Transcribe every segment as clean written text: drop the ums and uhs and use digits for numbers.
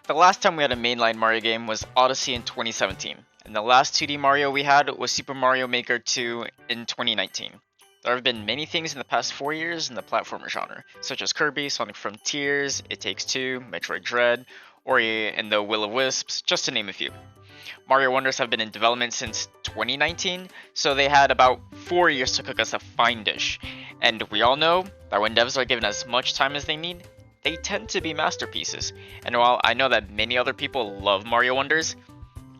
The last time we had a mainline Mario game was Odyssey in 2017, and the last 2D Mario we had was Super Mario Maker 2 in 2019. There have been many things in the past 4 years in the platformer genre, such as Kirby, Sonic Frontiers, It Takes Two, Metroid Dread, Ori and the Will of Wisps, just to name a few. Mario Wonders have been in development since 2019, so they had about 4 years to cook us a fine dish. And we all know that when devs are given as much time as they need, they tend to be masterpieces. And while I know that many other people love Mario Wonders,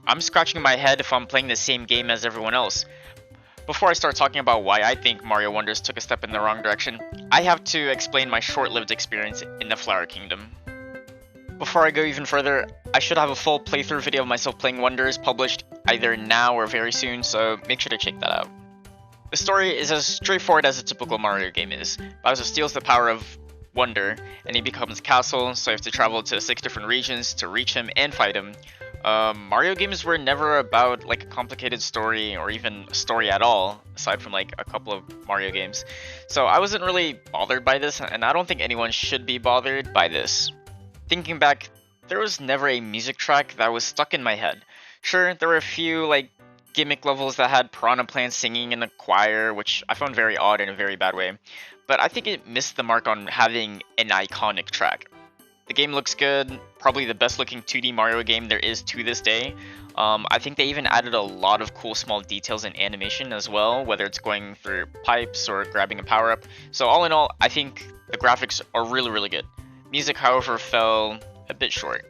I'm scratching my head if I'm playing the same game as everyone else. Before I start talking about why I think Mario Wonders took a step in the wrong direction, I have to explain my short-lived experience in the Flower Kingdom. Before I go even further, I should have a full playthrough video of myself playing Wonders published either now or very soon, so make sure to check that out. The story is as straightforward as a typical Mario game is. Bowser steals the power of Wonder, and he becomes a castle, so you have to travel to 6 different regions to reach him and fight him. Mario games were never about like a complicated story or even a story at all, aside from like a couple of Mario games. So I wasn't really bothered by this, and I don't think anyone should be bothered by this. Thinking back, there was never a music track that was stuck in my head. Sure, there were a few like gimmick levels that had Piranha Plants singing in a choir, which I found very odd in a very bad way, but I think it missed the mark on having an iconic track. The game looks good, probably the best looking 2D Mario game there is to this day. I think they even added a lot of cool small details in animation as well, whether it's going through pipes or grabbing a power-up. So all in all, I think the graphics are really good. Music, however, fell a bit short.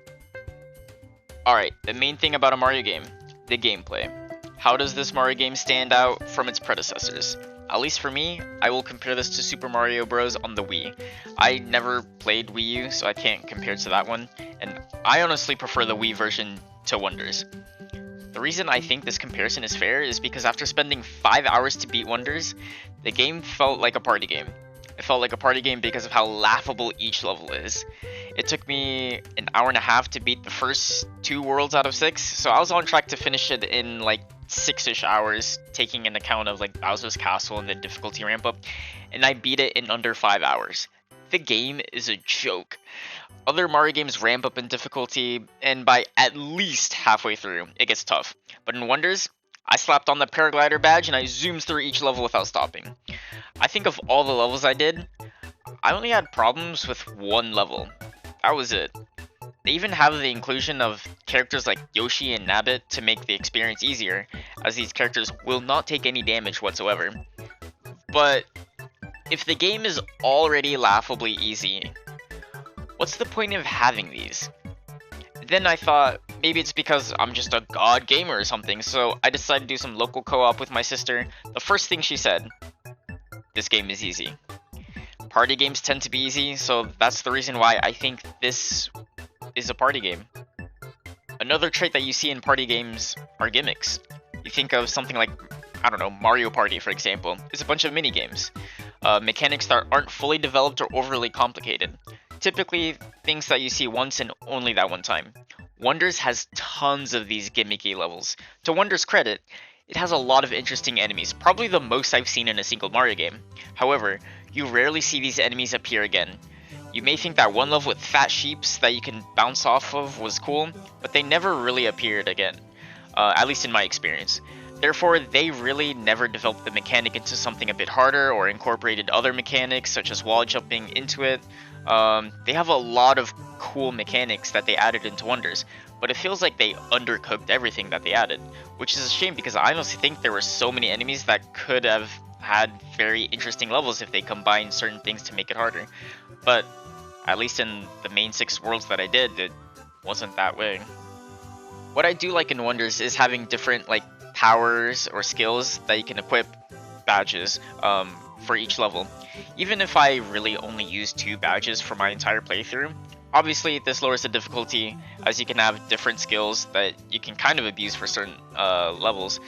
Alright, the main thing about a Mario game, the gameplay. How does this Mario game stand out from its predecessors? At least for me, I will compare this to Super Mario Bros. On the Wii. I never played Wii U, so I can't compare to that one, and I honestly prefer the Wii version to Wonders. The reason I think this comparison is fair is because after spending 5 hours to beat Wonders, the game felt like a party game. It felt like a party game because of how laughable each level is. It took me an hour and a half to beat the first 2 worlds out of 6, so I was on track to finish it in like 6-ish hours, taking into account of like Bowser's Castle and the difficulty ramp up, and I beat it in under 5 hours. The game is a joke. Other Mario games ramp up in difficulty, and by at least halfway through, it gets tough. But in Wonders, I slapped on the paraglider badge and I zoomed through each level without stopping. I think of all the levels I did, I only had problems with one level. That was it. They even have the inclusion of characters like Yoshi and Nabbit to make the experience easier, as these characters will not take any damage whatsoever. But if the game is already laughably easy, what's the point of having these? Then I thought, maybe it's because I'm just a god gamer or something, so I decided to do some local co-op with my sister. The first thing she said, this game is easy. Party games tend to be easy, so that's the reason why I think this is a party game. Another trait that you see in party games are gimmicks. You think of something like, I don't know, Mario Party for example. It's a bunch of mini games. Mechanics that aren't fully developed or overly complicated. Typically, things that you see once and only that one time. Wonders has tons of these gimmicky levels. To Wonders' credit, it has a lot of interesting enemies, probably the most I've seen in a single Mario game. However, you rarely see these enemies appear again. You may think that one level with fat sheeps that you can bounce off of was cool, but they never really appeared again, at least in my experience. Therefore, they really never developed the mechanic into something a bit harder or incorporated other mechanics such as wall jumping into it. They have a lot of cool mechanics that they added into Wonders, but it feels like they undercooked everything that they added, which is a shame because I honestly think there were so many enemies that could have had very interesting levels if they combined certain things to make it harder. But at least in the main 6 worlds that I did, it wasn't that way. What I do like in Wonders is having different like powers or skills that you can equip badges for each level. Even if I really only use 2 badges for my entire playthrough, obviously this lowers the difficulty as you can have different skills that you can kind of abuse for certain levels.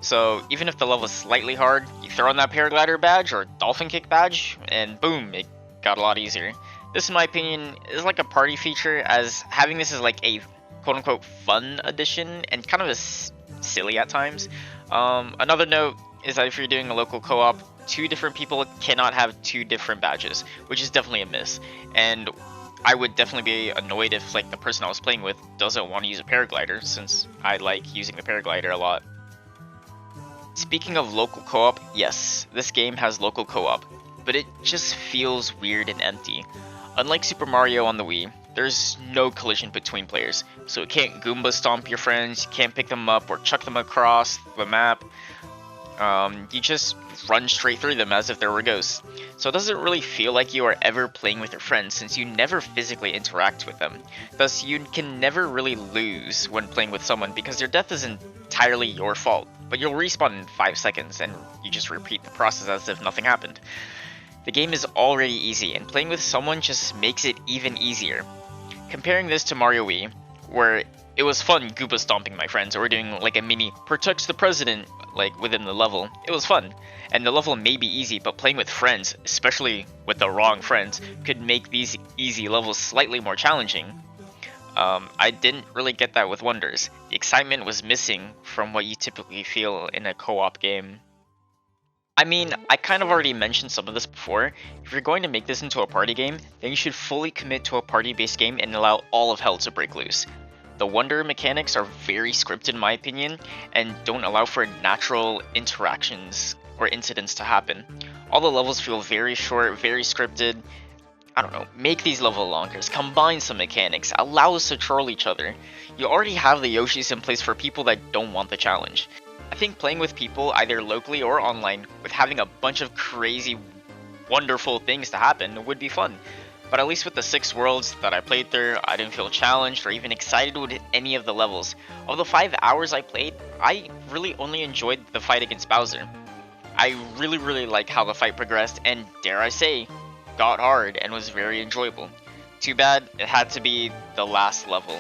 So even if the level is slightly hard, you throw on that paraglider badge or dolphin kick badge and boom, it got a lot easier. This in my opinion is like a party feature, as having this is like a quote-unquote fun addition and kind of a silly at times. Another note is that if you're doing a local co-op, 2 different people cannot have 2 different badges, which is definitely a miss. And I would definitely be annoyed if like the person I was playing with doesn't want to use a paraglider, since I like using the paraglider a lot. Speaking of local co-op, yes, this game has local co-op, but it just feels weird and empty. Unlike Super Mario on the Wii, there's no collision between players, so you can't Goomba stomp your friends, you can't pick them up or chuck them across the map. You just run straight through them as if there were ghosts. So it doesn't really feel like you are ever playing with your friends since you never physically interact with them. Thus, you can never really lose when playing with someone because their death isn't entirely your fault, but you'll respawn in 5 seconds and you just repeat the process as if nothing happened. The game is already easy, and playing with someone just makes it even easier. Comparing this to Mario Wii, where it was fun Goomba stomping my friends or doing like a mini protects the president like within the level. It was fun, and the level may be easy, but playing with friends, especially with the wrong friends, could make these easy levels slightly more challenging. I didn't really get that with Wonders. The excitement was missing from what you typically feel in a co-op game. I mean, I kind of already mentioned some of this before. If you're going to make this into a party game, then you should fully commit to a party-based game and allow all of hell to break loose. The Wonder mechanics are very scripted in my opinion, and don't allow for natural interactions or incidents to happen. All the levels feel very short, very scripted. I don't know, make these level longer, combine some mechanics, allow us to troll each other. You already have the Yoshis in place for people that don't want the challenge. I think playing with people, either locally or online, with having a bunch of crazy, wonderful things to happen would be fun. But at least with the 6 worlds that I played through, I didn't feel challenged or even excited with any of the levels. Of the 5 hours I played, I really only enjoyed the fight against Bowser. I really liked how the fight progressed and, dare I say, got hard and was very enjoyable. Too bad it had to be the last level.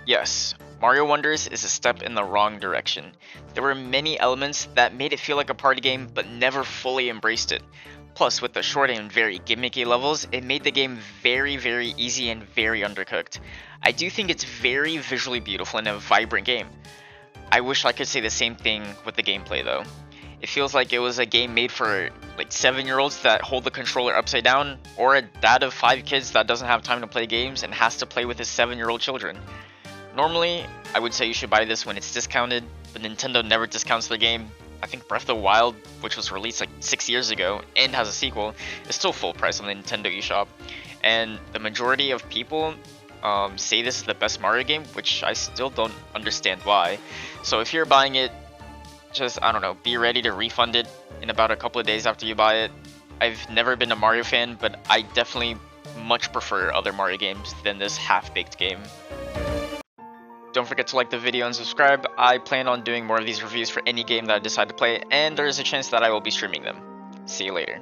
Yes, Mario Wonders is a step in the wrong direction. There were many elements that made it feel like a party game but never fully embraced it. Plus, with the short and very gimmicky levels, it made the game very easy and very undercooked. I do think it's very visually beautiful and a vibrant game. I wish I could say the same thing with the gameplay though. It feels like it was a game made for like 7-year-olds that hold the controller upside down, or a dad of 5 kids that doesn't have time to play games and has to play with his 7-year-old children. Normally, I would say you should buy this when it's discounted, but Nintendo never discounts their game. I think Breath of the Wild, which was released like 6 years ago and has a sequel, is still full price on the Nintendo eShop. And the majority of people say this is the best Mario game, which I still don't understand why. So if you're buying it, just, I don't know, be ready to refund it in about a couple of days after you buy it. I've never been a Mario fan, but I definitely much prefer other Mario games than this half-baked game. Don't forget to like the video and subscribe. I plan on doing more of these reviews for any game that I decide to play, and there is a chance that I will be streaming them. See you later.